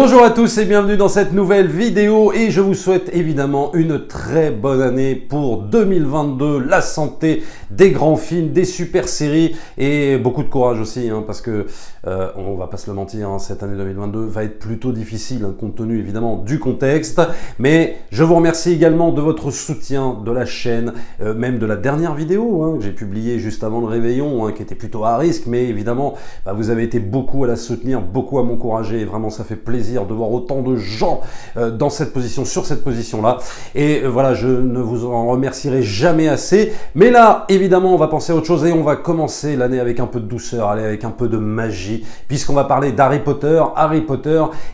Bonjour à tous et bienvenue dans cette nouvelle vidéo et je vous souhaite évidemment une très bonne année pour 2022, la santé, des grands films, des super séries et beaucoup de courage aussi parce que on va pas se le mentir, cette année 2022 va être plutôt difficile compte tenu évidemment du contexte, mais je vous remercie également de votre soutien de la chaîne, même de la dernière vidéo que j'ai publiée juste avant le réveillon qui était plutôt à risque, mais évidemment vous avez été beaucoup à la soutenir, beaucoup à m'encourager et vraiment ça fait plaisir de voir autant de gens dans cette position, sur cette position-là. Et voilà, je ne vous en remercierai jamais assez. Mais là, évidemment, on va penser à autre chose et on va commencer l'année avec un peu de douceur, allez, avec un peu de magie, puisqu'on va parler d'Harry Potter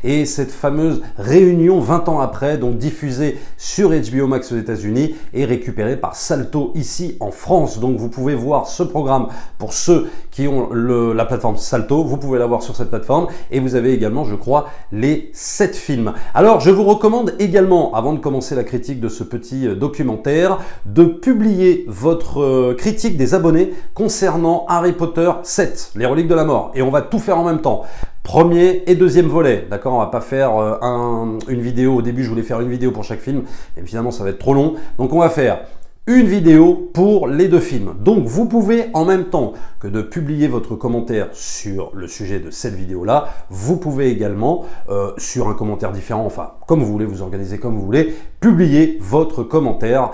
et cette fameuse réunion 20 ans après, donc diffusée sur HBO Max aux États-Unis et récupérée par Salto ici en France. Donc vous pouvez voir ce programme pour ceux qui ont la plateforme Salto, vous pouvez la voir sur cette plateforme et vous avez également, je crois, les 7 films. Alors, je vous recommande également, avant de commencer la critique de ce petit documentaire, de publier votre critique des abonnés concernant Harry Potter 7, les reliques de la mort. Et on va tout faire en même temps. Premier et deuxième volet, d'accord? On va pas faire une vidéo. Au début, je voulais faire une vidéo pour chaque film, mais finalement, ça va être trop long. Donc, on va faire une vidéo pour les deux films. Donc vous pouvez en même temps que de publier votre commentaire sur le sujet de cette vidéo-là, vous pouvez également, sur un commentaire différent, enfin comme vous voulez, vous organisez comme vous voulez, publier votre commentaire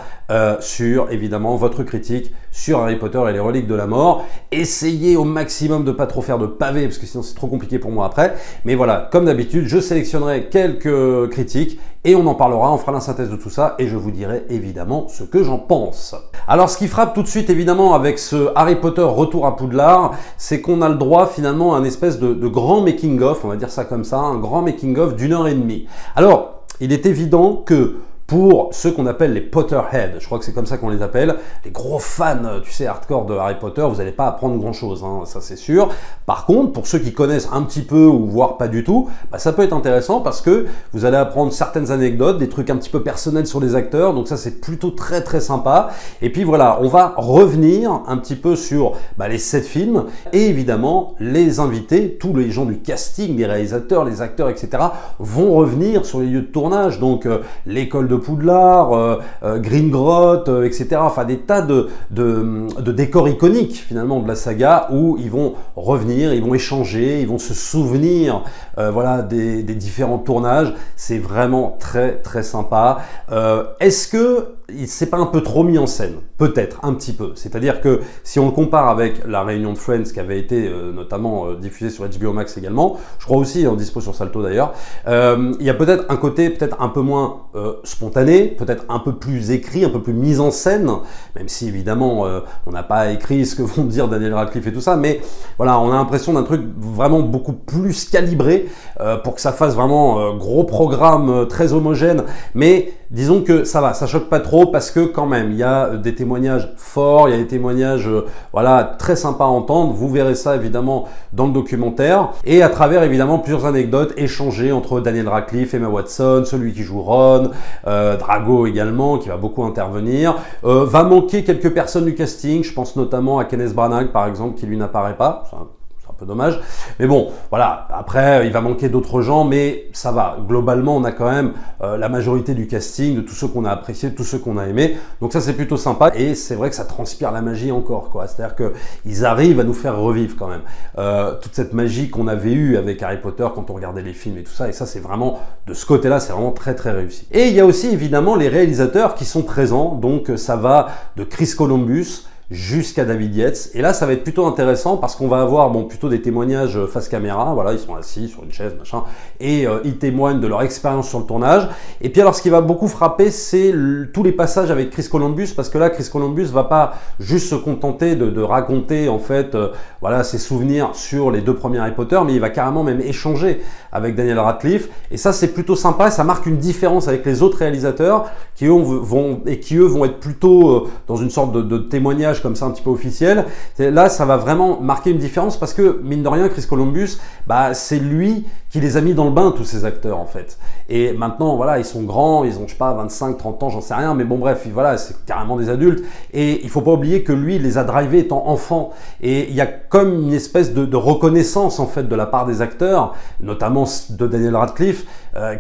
sur évidemment votre critique sur Harry Potter et les reliques de la mort. Essayez au maximum de pas trop faire de pavés parce que sinon c'est trop compliqué pour moi après. Mais voilà, comme d'habitude, je sélectionnerai quelques critiques et on en parlera, on fera la synthèse de tout ça et je vous dirai évidemment ce que j'en pense. Alors ce qui frappe tout de suite évidemment avec ce Harry Potter Retour à Poudlard, c'est qu'on a le droit finalement à un espèce de grand making-of, on va dire ça comme ça, un grand making-of d'1h30. Alors, il est évident que pour ceux qu'on appelle les Potterheads, je crois que c'est comme ça qu'on les appelle, les gros fans, tu sais, hardcore de Harry Potter, vous n'allez pas apprendre grand-chose, ça c'est sûr. Par contre, pour ceux qui connaissent un petit peu ou voire pas du tout, ça peut être intéressant parce que vous allez apprendre certaines anecdotes, des trucs un petit peu personnels sur les acteurs, donc ça c'est plutôt très très sympa. Et puis voilà, on va revenir un petit peu sur les 7 films et évidemment les invités, tous les gens du casting, les réalisateurs, les acteurs, etc. vont revenir sur les lieux de tournage, donc l'école de Poudlard, Gringotts, etc. Enfin, des tas de décors iconiques finalement de la saga où ils vont revenir, ils vont échanger, ils vont se souvenir des différents tournages. C'est vraiment très très sympa. Est-ce que c'est pas un peu trop mis en scène? Peut-être, un petit peu. C'est-à-dire que si on le compare avec la réunion de Friends qui avait été notamment diffusée sur HBO Max également, je crois aussi en dispo sur Salto d'ailleurs, il y a peut-être un côté peut-être un peu moins spontané, peut-être un peu plus écrit, un peu plus mis en scène, même si évidemment on n'a pas écrit ce que vont dire Daniel Radcliffe et tout ça, mais voilà, on a l'impression d'un truc vraiment beaucoup plus calibré pour que ça fasse vraiment gros programme très homogène, mais disons que ça va, ça choque pas trop parce que quand même, il y a des témoignages forts, il y a des témoignages très sympas à entendre. Vous verrez ça évidemment dans le documentaire et à travers évidemment plusieurs anecdotes échangées entre Daniel Radcliffe, Emma Watson, celui qui joue Ron, Drago également qui va beaucoup intervenir. Va manquer quelques personnes du casting, je pense notamment à Kenneth Branagh par exemple qui lui n'apparaît pas. C'est un peu dommage, mais bon, voilà, après il va manquer d'autres gens, mais ça va, globalement on a quand même la majorité du casting, de tous ceux qu'on a appréciés, de tous ceux qu'on a aimés, donc ça c'est plutôt sympa, et c'est vrai que ça transpire la magie encore, c'est-à-dire qu'ils arrivent à nous faire revivre quand même toute cette magie qu'on avait eue avec Harry Potter quand on regardait les films et tout ça, et ça c'est vraiment, de ce côté-là, c'est vraiment très très réussi. Et il y a aussi évidemment les réalisateurs qui sont présents, donc ça va de Chris Columbus jusqu'à David Yates. Et là, ça va être plutôt intéressant parce qu'on va avoir plutôt des témoignages face caméra. Voilà, ils sont assis sur une chaise, machin, et ils témoignent de leur expérience sur le tournage. Et puis alors, ce qui va beaucoup frapper, c'est tous les passages avec Chris Columbus, parce que là, Chris Columbus va pas juste se contenter de raconter en fait, ses souvenirs sur les 2 premiers Harry Potter, mais il va carrément même échanger avec Daniel Radcliffe. Et ça, c'est plutôt sympa. Et ça marque une différence avec les autres réalisateurs qui eux vont être plutôt dans une sorte de témoignage tournage comme ça un petit peu officiel. Là, ça va vraiment marquer une différence parce que, mine de rien, Chris Columbus, bah, c'est lui qui les a mis dans le bain, tous ces acteurs, en fait. Et maintenant, voilà, ils sont grands, ils ont, je sais pas, 25, 30 ans, j'en sais rien, mais bon, bref, voilà, c'est carrément des adultes. Et il faut pas oublier que lui, il les a drivés étant enfants. Et il y a comme une espèce de reconnaissance, en fait, de la part des acteurs, notamment de Daniel Radcliffe,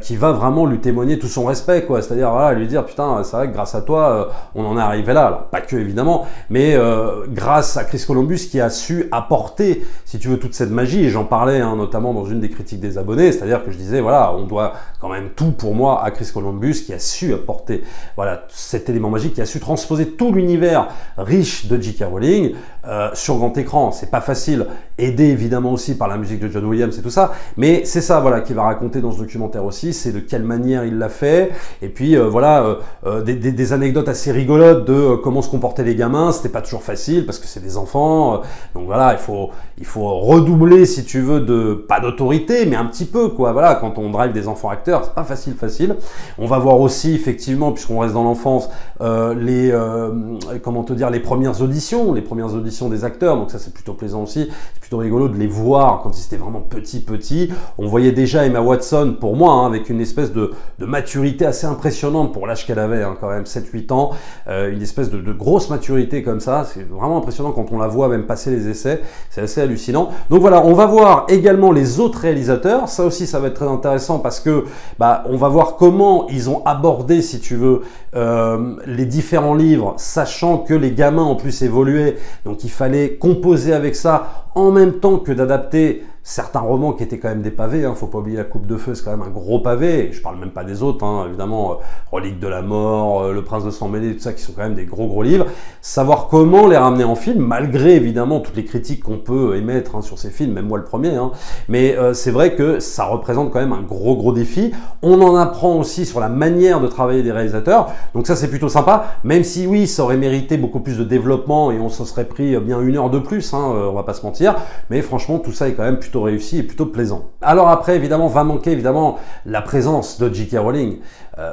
qui va vraiment lui témoigner tout son respect, quoi. C'est-à-dire, voilà, lui dire, putain, c'est vrai que grâce à toi, on en est arrivé là. Alors, pas que, évidemment, mais grâce à Chris Columbus qui a su apporter, si tu veux, toute cette magie. Et j'en parlais, hein, notamment dans une des critiques des abonnés, c'est-à-dire que je disais, voilà, on doit quand même tout pour moi à Chris Columbus qui a su apporter, voilà, cet élément magique, qui a su transposer tout l'univers riche de J.K. Rowling sur grand écran. C'est pas facile, aidé évidemment aussi par la musique de John Williams et tout ça, mais c'est ça, voilà, qui va raconter dans ce documentaire aussi, c'est de quelle manière il l'a fait, et puis voilà, des anecdotes assez rigolotes de comment se comportaient les gamins. C'était pas toujours facile parce que c'est des enfants, donc voilà, il faut redoubler, si tu veux, pas d'autorité, mais un petit peu, quoi. Voilà, quand on drive des enfants acteurs, c'est pas facile. On va voir aussi, effectivement, puisqu'on reste dans l'enfance, comment te dire, les premières auditions des acteurs. Donc ça, c'est plutôt plaisant aussi. C'est plutôt rigolo de les voir quand ils étaient vraiment petits. On voyait déjà Emma Watson, pour moi, hein, avec une espèce de maturité assez impressionnante pour l'âge qu'elle avait, hein, quand même, 7-8 ans. Une espèce de grosse maturité comme ça. C'est vraiment impressionnant quand on la voit même passer les essais. C'est assez hallucinant. Donc voilà, on va voir également les autres réalisateurs. Ça aussi, ça va être très intéressant parce que bah, on va voir comment ils ont abordé, si tu veux, les différents livres, sachant que les gamins en plus évoluaient. Donc il fallait composer avec ça en même temps que d'adapter certains romans qui étaient quand même des pavés, hein. Faut pas oublier La Coupe de Feu, c'est quand même un gros pavé, et je parle même pas des autres, hein. Évidemment, Reliques de la Mort, Le Prince de Sang Mêlé, tout ça, qui sont quand même des gros livres. Savoir comment les ramener en film, malgré évidemment toutes les critiques qu'on peut émettre, hein, sur ces films, même moi le premier, hein. Mais c'est vrai que ça représente quand même un gros défi. On en apprend aussi sur la manière de travailler des réalisateurs, donc ça c'est plutôt sympa, même si oui, ça aurait mérité beaucoup plus de développement et on se serait pris bien 1 heure de plus, hein, on va pas se mentir, mais franchement tout ça est quand même plutôt réussi et plutôt plaisant. Alors après, évidemment, va manquer évidemment la présence de J.K. Rowling,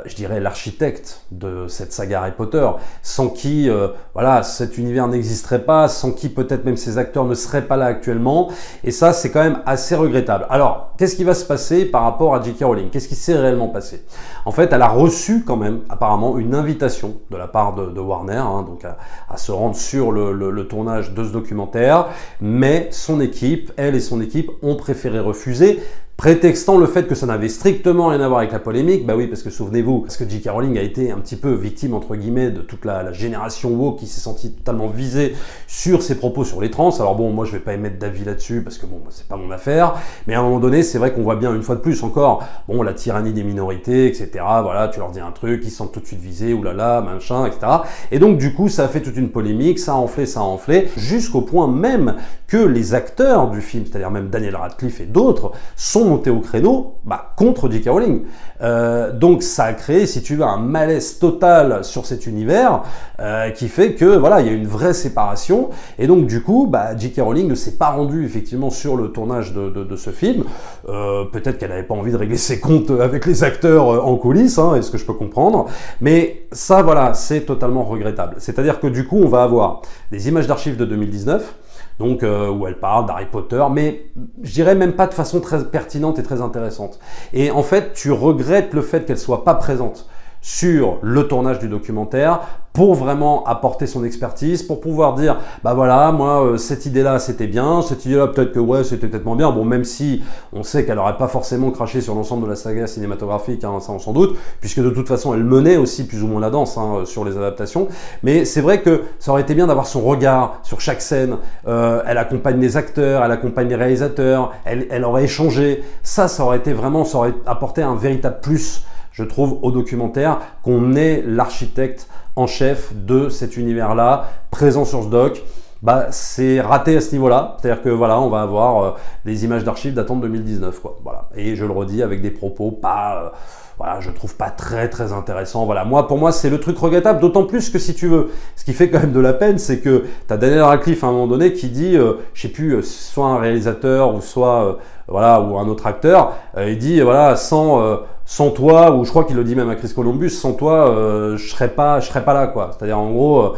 je dirais l'architecte de cette saga Harry Potter, sans qui voilà, cet univers n'existerait pas, sans qui peut-être même ces acteurs ne seraient pas là actuellement, et ça c'est quand même assez regrettable. Alors, qu'est-ce qui va se passer par rapport à J.K. Rowling? Qu'est-ce qui s'est réellement passé? En fait, elle a reçu quand même apparemment une invitation de la part de Warner, hein, donc à se rendre sur le tournage de ce documentaire, mais son équipe, elle et son équipe ont préféré refuser, prétextant le fait que ça n'avait strictement rien à voir avec la polémique. Bah oui, parce que souvenez-vous, parce que J.K. Rowling a été un petit peu victime, entre guillemets, de toute la génération woke qui s'est sentie totalement visée sur ses propos sur les trans. Alors bon, moi je vais pas émettre d'avis là-dessus, parce que bon, c'est pas mon affaire, mais à un moment donné, c'est vrai qu'on voit bien, une fois de plus encore, bon, la tyrannie des minorités, etc. Voilà, tu leur dis un truc, ils se sentent tout de suite visés, oulala, machin, etc. Et donc du coup, ça a fait toute une polémique, ça a enflé, jusqu'au point même que les acteurs du film, c'est-à-dire même Daniel Radcliffe et d'autres, sont montés au créneau contre J.K. Rowling. Donc ça a créé, si tu veux, un malaise total sur cet univers qui fait que voilà, il y a une vraie séparation, et donc du coup, J.K. Rowling ne s'est pas rendue effectivement sur le tournage de ce film. Peut-être qu'elle n'avait pas envie de régler ses comptes avec les acteurs en coulisses, hein, est-ce que je peux comprendre, mais ça voilà, c'est totalement regrettable. C'est-à-dire que du coup, on va avoir des images d'archives de 2019, donc où elle parle d'Harry Potter, mais je dirais même pas de façon très pertinente et très intéressante. Et en fait, tu regrettes le fait qu'elle soit pas présente sur le tournage du documentaire pour vraiment apporter son expertise, pour pouvoir dire, bah voilà, moi, cette idée-là, c'était bien, cette idée-là, peut-être que ouais, c'était peut-être moins bien, bon, même si on sait qu'elle n'aurait pas forcément craché sur l'ensemble de la saga cinématographique, hein, ça on s'en doute, puisque de toute façon, elle menait aussi plus ou moins la danse, hein, sur les adaptations, mais c'est vrai que ça aurait été bien d'avoir son regard sur chaque scène, elle accompagne les acteurs, elle accompagne les réalisateurs, elle aurait échangé, ça aurait été vraiment, ça aurait apporté un véritable plus, je trouve, au documentaire, qu'on ait l'architecte en chef de cet univers-là, présent sur ce doc. C'est raté à ce niveau-là, c'est-à-dire que voilà, on va avoir des images d'archives datant de 2019, quoi. Voilà. Et je le redis avec des propos pas, voilà, je trouve pas très intéressants. Voilà, pour moi, c'est le truc regrettable, d'autant plus que si tu veux, ce qui fait quand même de la peine, c'est que tu as Daniel Radcliffe à un moment donné qui dit, je sais plus, soit un réalisateur ou soit voilà, ou un autre acteur, il dit voilà, sans toi, ou je crois qu'il le dit même à Chris Columbus, sans toi, je serais pas là, quoi. C'est-à-dire en gros,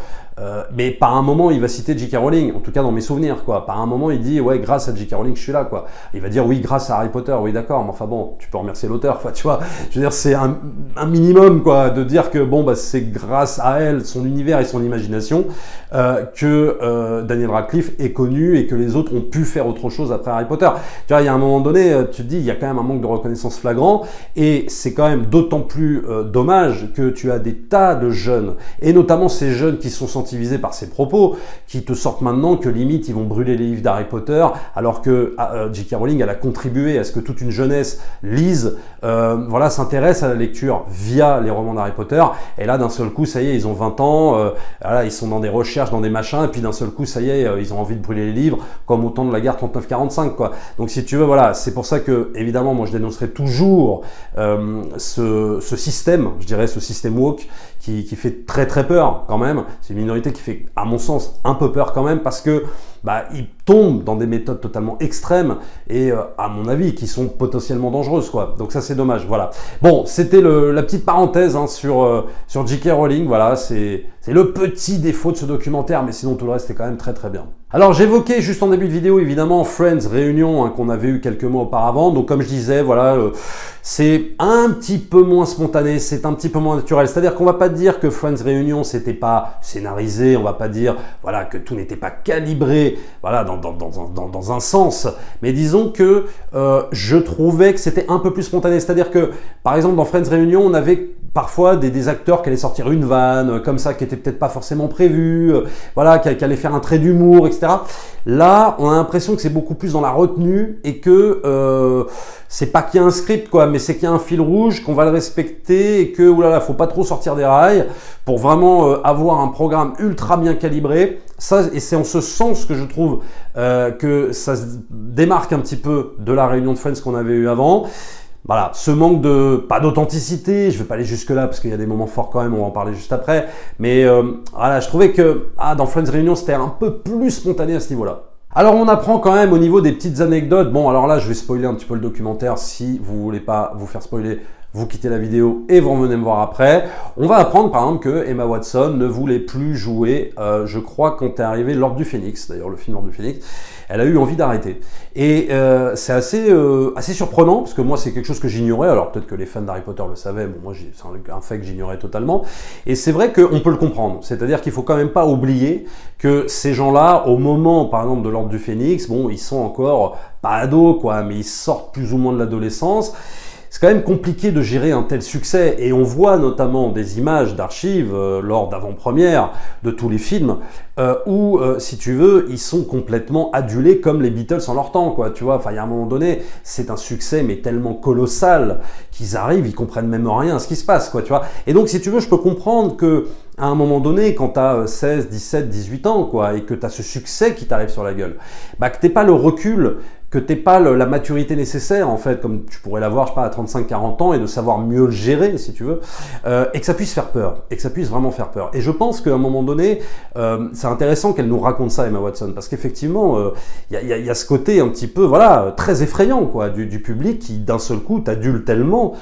mais par un moment, il va citer J.K. Rowling, en tout cas dans mes souvenirs, quoi. Par un moment, il dit ouais, grâce à J.K. Rowling, je suis là, quoi. Il va dire oui, grâce à Harry Potter, oui, d'accord, mais enfin bon, tu peux remercier l'auteur, enfin, tu vois. Je veux dire, c'est un minimum, quoi, de dire que bon, bah, c'est grâce à elle, son univers et son imagination, que Daniel Radcliffe est connu et que les autres ont pu faire autre chose après Harry Potter. Tu vois, il y a un moment donné, tu te dis, il y a quand même un manque de reconnaissance flagrant, et c'est quand même d'autant plus dommage que tu as des tas de jeunes, et notamment ces jeunes qui sont sensibilisés par ses propos, qui te sortent maintenant que limite ils vont brûler les livres d'Harry Potter, alors que J.K. Rowling elle a contribué à ce que toute une jeunesse lise, voilà, s'intéresse à la lecture via les romans d'Harry Potter, et là d'un seul coup ça y est, ils ont 20 ans, voilà, ils sont dans des recherches, dans des machins, et puis d'un seul coup ça y est, ils ont envie de brûler les livres, comme au temps de la guerre 39-45, quoi. Donc si tu veux, voilà, c'est pour ça que évidemment moi je dénoncerai toujours ce système, je dirais ce système woke, qui fait très très peur quand même. C'est une minorité qui fait, à mon sens, un peu peur quand même, parce que bah, ils tombent dans des méthodes totalement extrêmes et, à mon avis, qui sont potentiellement dangereuses, quoi. Donc ça, c'est dommage. Voilà. Bon, c'était la petite parenthèse hein, sur J.K. Rowling. Voilà, c'est le petit défaut de ce documentaire, mais sinon tout le reste est quand même très très bien. Alors j'évoquais juste en début de vidéo évidemment Friends Réunion hein, qu'on avait eu quelques mois auparavant. Donc comme je disais, voilà, c'est un petit peu moins spontané, c'est un petit peu moins naturel. C'est-à-dire qu'on va pas dire que Friends Réunion c'était pas scénarisé, on va pas dire voilà que tout n'était pas calibré, voilà dans un sens. Mais disons que je trouvais que c'était un peu plus spontané. C'est-à-dire que par exemple dans Friends Réunion on avait parfois des acteurs qui allaient sortir une vanne comme ça qui était peut-être pas forcément prévu, voilà, qui allaient faire un trait d'humour, etc. Là, on a l'impression que c'est beaucoup plus dans la retenue et que c'est pas qu'il y a un script quoi, mais c'est qu'il y a un fil rouge, qu'on va le respecter et que oulala, faut pas trop sortir des rails pour vraiment avoir un programme ultra bien calibré. Ça, et c'est en ce sens que je trouve que ça se démarque un petit peu de la réunion de Friends qu'on avait eu avant. Voilà, ce manque pas d'authenticité, je vais pas aller jusque là parce qu'il y a des moments forts quand même, on va en parler juste après, mais voilà, je trouvais que dans Friends Réunion c'était un peu plus spontané à ce niveau-là. Alors on apprend quand même au niveau des petites anecdotes, bon alors là je vais spoiler un petit peu le documentaire, si vous voulez pas vous faire spoiler, vous quittez la vidéo et vous revenez me voir après. On va apprendre par exemple que Emma Watson ne voulait plus jouer, je crois quand est arrivé l'Ordre du Phénix, d'ailleurs le film L'Ordre du Phénix, elle a eu envie d'arrêter. Et c'est assez surprenant, parce que moi c'est quelque chose que j'ignorais, alors peut-être que les fans d'Harry Potter le savaient, bon moi c'est un fait que j'ignorais totalement, et c'est vrai qu'on peut le comprendre, c'est-à-dire qu'il faut quand même pas oublier que ces gens-là, au moment par exemple de l'Ordre du Phénix, bon ils sont encore pas ados quoi, mais ils sortent plus ou moins de l'adolescence. C'est quand même compliqué de gérer un tel succès et on voit notamment des images d'archives lors d'avant-premières de tous les films où, si tu veux, ils sont complètement adulés comme les Beatles en leur temps, quoi. Tu vois, enfin, il y a un moment donné, c'est un succès mais tellement colossal qu'ils arrivent, ils comprennent même rien à ce qui se passe, quoi. Tu vois. Et donc, si tu veux, je peux comprendre que à un moment donné, quand tu as 16, 17, 18 ans, quoi, et que tu as ce succès qui t'arrive sur la gueule, bah que t'aies pas le recul, que t'aies pas la maturité nécessaire, en fait, comme tu pourrais l'avoir, je sais pas, à 35-40 ans, et de savoir mieux le gérer, si tu veux, et que ça puisse faire peur, et que ça puisse vraiment faire peur. Et je pense qu'à un moment donné, c'est intéressant qu'elle nous raconte ça, Emma Watson, parce qu'effectivement, y a ce côté un petit peu, voilà, très effrayant, quoi, du public qui, d'un seul coup, t'adule tellement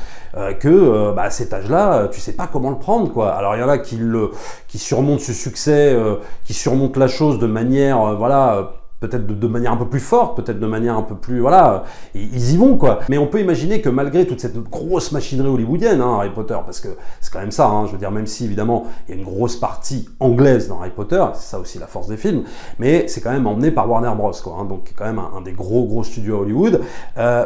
que, à cet âge-là, tu sais pas comment le prendre, quoi. Alors, il y en a qui surmontent ce succès, qui surmontent la chose de manière, voilà, peut-être de manière un peu plus forte, peut-être de manière un peu plus, voilà, ils y vont quoi. Mais on peut imaginer que malgré toute cette grosse machinerie hollywoodienne, hein, Harry Potter, parce que c'est quand même ça, hein, je veux dire, même si évidemment il y a une grosse partie anglaise dans Harry Potter, c'est ça aussi la force des films, mais c'est quand même emmené par Warner Bros, quoi, hein, donc quand même un des gros studios à Hollywood.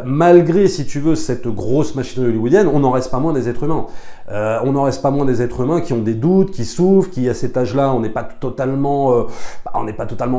Malgré, si tu veux, cette grosse machinerie hollywoodienne, on n'en reste pas moins des êtres humains. On n'en reste pas moins des êtres humains qui ont des doutes, qui souffrent, qui à cet âge-là, on n'est pas totalement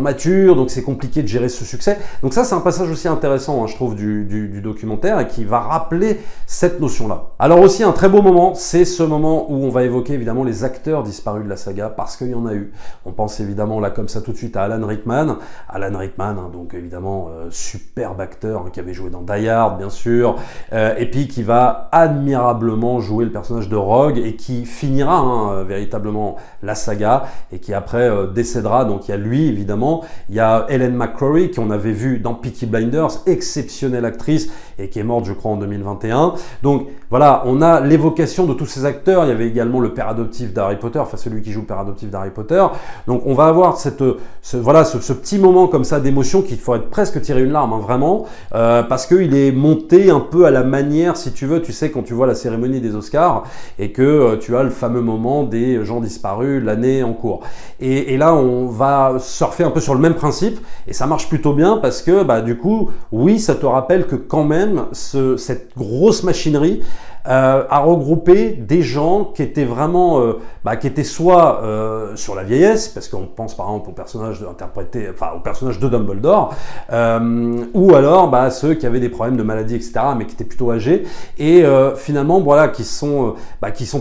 mature, donc c'est compliqué de gérer ce succès. Donc ça, c'est un passage aussi intéressant, hein, je trouve, du documentaire et qui va rappeler cette notion-là. Alors aussi, un très beau moment, c'est ce moment où on va évoquer évidemment les acteurs disparus de la saga, parce qu'il y en a eu. On pense évidemment là comme ça tout de suite à Alan Rickman. Alan Rickman, hein, donc évidemment superbe acteur hein, qui avait joué dans Die Hard, bien sûr, et puis qui va admirablement jouer le personnage de Rogue et qui finira hein, véritablement la saga et qui après décédera. Donc il y a lui évidemment, il y a Ellen Helen McCrory, qu'on avait vu dans Peaky Blinders, exceptionnelle actrice et qui est morte, je crois, en 2021. Donc voilà, on a l'évocation de tous ces acteurs. Il y avait également le père adoptif d'Harry Potter, enfin celui qui joue le père adoptif d'Harry Potter. Donc on va avoir ce petit moment comme ça d'émotion qu'il faudrait presque tirer une larme, hein, vraiment, parce qu'il est monté un peu à la manière, si tu veux, tu sais, quand tu vois la cérémonie des Oscars et que tu as le fameux moment des gens disparus, l'année en cours. Et là, on va surfer un peu sur le même principe et ça marche plutôt bien parce que du coup, oui, ça te rappelle que quand même, cette grosse machinerie a regroupé des gens qui étaient vraiment, qui étaient soit sur la vieillesse, parce qu'on pense par exemple au personnage au personnage de Dumbledore, ou alors ceux qui avaient des problèmes de maladie, etc., mais qui étaient plutôt âgés, et finalement, voilà, qui sont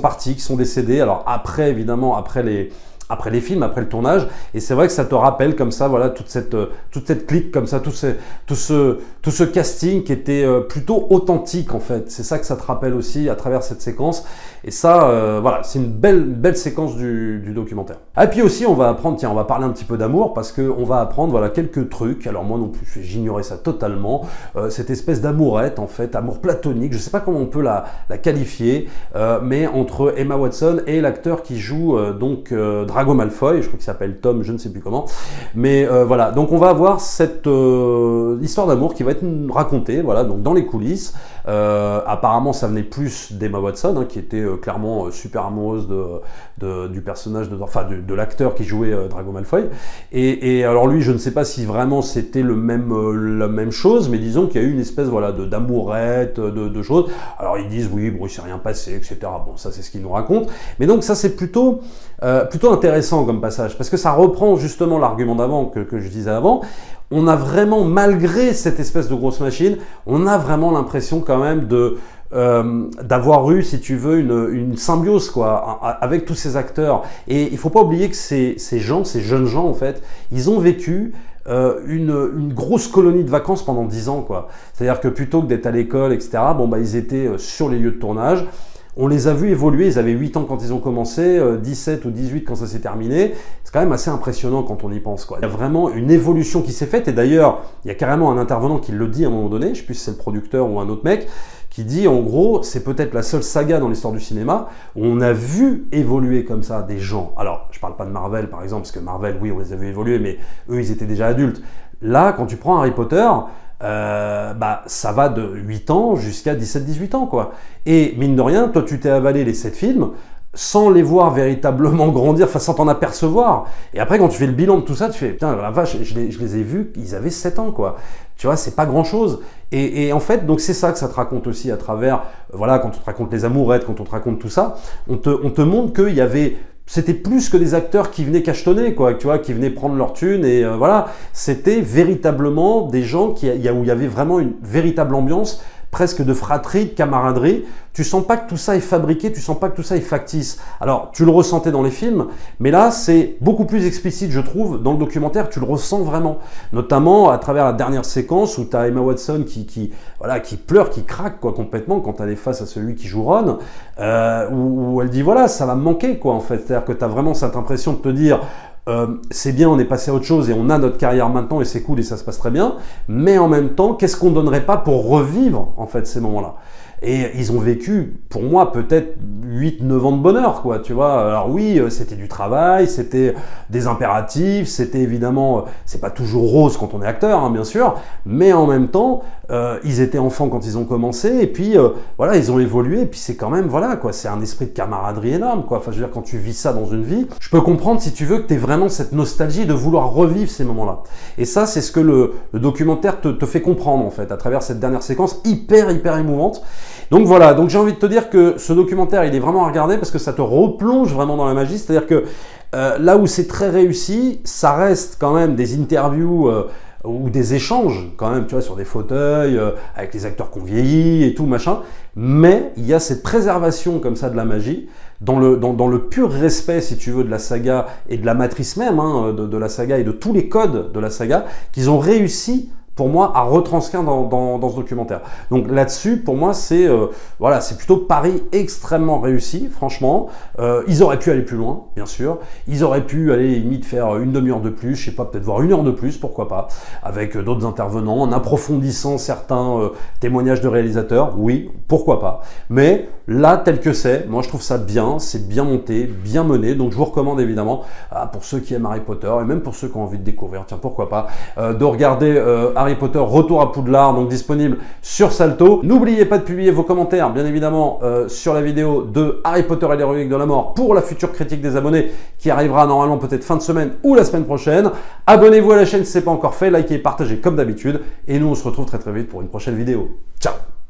partis, qui sont décédés. Alors après, évidemment, après les films, après le tournage, et c'est vrai que ça te rappelle comme ça, voilà, toute cette clique comme ça, tout ce casting qui était plutôt authentique en fait. C'est ça que ça te rappelle aussi à travers cette séquence. Et ça, voilà, c'est une belle séquence du documentaire. Et puis aussi, on va apprendre, tiens, on va parler un petit peu d'amour parce qu'on va apprendre, voilà, quelques trucs. Alors moi non plus, j'ignorais ça totalement. Cette espèce d'amourette, en fait, amour platonique, je sais pas comment on peut la qualifier, mais entre Emma Watson et l'acteur qui joue Drago Malfoy, je crois qu'il s'appelle Tom, je ne sais plus comment. Mais voilà, donc on va avoir cette histoire d'amour qui va être racontée, voilà, donc dans les coulisses. Apparemment, ça venait plus d'Emma Watson, hein, qui était clairement super amoureuse du personnage, de l'acteur qui jouait Drago Malfoy. Et alors lui, je ne sais pas si vraiment c'était la même chose, mais disons qu'il y a eu une espèce, voilà, d'amourette, de choses. Alors ils disent oui, bon, il s'est rien passé, etc. Bon, ça c'est ce qu'ils nous racontent. Mais donc ça c'est plutôt intéressant comme passage, parce que ça reprend justement l'argument d'avant que je disais avant. On a vraiment, malgré cette espèce de grosse machine, on a vraiment l'impression quand même d'avoir eu, si tu veux, une symbiose quoi, avec tous ces acteurs. Et il faut pas oublier que ces jeunes gens en fait, ils ont vécu une grosse colonie de vacances pendant 10 ans quoi. C'est-à-dire que plutôt que d'être à l'école, etc., ils étaient sur les lieux de tournage. On les a vus évoluer, ils avaient 8 ans quand ils ont commencé, 17 ou 18 quand ça s'est terminé. C'est quand même assez impressionnant quand on y pense, quoi. Il y a vraiment une évolution qui s'est faite, et d'ailleurs, il y a carrément un intervenant qui le dit à un moment donné, je ne sais plus si c'est le producteur ou un autre mec, qui dit en gros, c'est peut-être la seule saga dans l'histoire du cinéma où on a vu évoluer comme ça des gens. Alors, je ne parle pas de Marvel par exemple, parce que Marvel, oui, on les a vu évoluer, mais eux, ils étaient déjà adultes. Là, quand tu prends Harry Potter, ça va de 8 ans jusqu'à 17-18 ans, quoi. Et mine de rien, toi, tu t'es avalé les 7 films sans les voir véritablement grandir, enfin sans t'en apercevoir. Et après, quand tu fais le bilan de tout ça, tu fais, putain, la vache, je les ai vus, ils avaient 7 ans, quoi. Tu vois, c'est pas grand-chose. Et en fait, donc c'est ça que ça te raconte aussi à travers, voilà, quand on te raconte les amourettes, quand on te raconte tout ça, on te montre qu'il y avait... C'était plus que des acteurs qui venaient cachetonner, quoi, tu vois, qui venaient prendre leur thune et voilà. C'était véritablement des gens où il y avait vraiment une véritable ambiance, presque de fratrie, de camaraderie. Tu sens pas que tout ça est fabriqué, tu sens pas que tout ça est factice. Alors, tu le ressentais dans les films, mais là, c'est beaucoup plus explicite, je trouve, dans le documentaire, tu le ressens vraiment. Notamment à travers la dernière séquence où tu as Emma Watson qui pleure, qui craque quoi, complètement quand elle est face à celui qui joue Ron, où elle dit, voilà, ça va me manquer, quoi, en fait. C'est-à-dire que tu as vraiment cette impression de te dire... c'est bien, on est passé à autre chose et on a notre carrière maintenant et c'est cool et ça se passe très bien, mais en même temps, qu'est-ce qu'on donnerait pas pour revivre en fait ces moments-là? Et ils ont vécu, pour moi, peut-être 8-9 ans de bonheur, quoi, tu vois. Alors oui, c'était du travail, c'était des impératifs, c'était évidemment, c'est pas toujours rose quand on est acteur, hein, bien sûr, mais en même temps, ils étaient enfants quand ils ont commencé, et puis, voilà, ils ont évolué, et puis c'est quand même, voilà, quoi, c'est un esprit de camaraderie énorme, quoi. Enfin, je veux dire, quand tu vis ça dans une vie, je peux comprendre, si tu veux, que tu aies vraiment cette nostalgie de vouloir revivre ces moments-là. Et ça, c'est ce que le documentaire te fait comprendre, en fait, à travers cette dernière séquence hyper émouvante. Donc voilà, donc j'ai envie de te dire que ce documentaire, il est vraiment à regarder parce que ça te replonge vraiment dans la magie. C'est-à-dire que là où c'est très réussi, ça reste quand même des interviews ou des échanges quand même, tu vois, sur des fauteuils, avec les acteurs qu'on vieillit et tout, machin. Mais il y a cette préservation comme ça de la magie, dans le pur respect, si tu veux, de la saga et de la matrice même, hein, de la saga et de tous les codes de la saga, qu'ils ont réussi pour moi, à retranscrire dans ce documentaire. Donc là-dessus, pour moi, c'est voilà, c'est plutôt pari extrêmement réussi, franchement. Ils auraient pu aller plus loin, bien sûr. Ils auraient pu aller limite faire une demi-heure de plus, je sais pas, peut-être voir 1 heure de plus, pourquoi pas, avec d'autres intervenants, en approfondissant certains témoignages de réalisateurs, oui, pourquoi pas. Mais là, tel que c'est, moi je trouve ça bien, c'est bien monté, bien mené. Donc je vous recommande évidemment, pour ceux qui aiment Harry Potter, et même pour ceux qui ont envie de découvrir, tiens, pourquoi pas, de regarder Harry Potter Retour à Poudlard, donc disponible sur Salto. N'oubliez pas de publier vos commentaires, bien évidemment, sur la vidéo de Harry Potter et les reliques de la mort pour la future critique des abonnés qui arrivera normalement peut-être fin de semaine ou la semaine prochaine. Abonnez-vous à la chaîne si ce n'est pas encore fait, likez, partagez comme d'habitude et nous on se retrouve très très vite pour une prochaine vidéo. Ciao!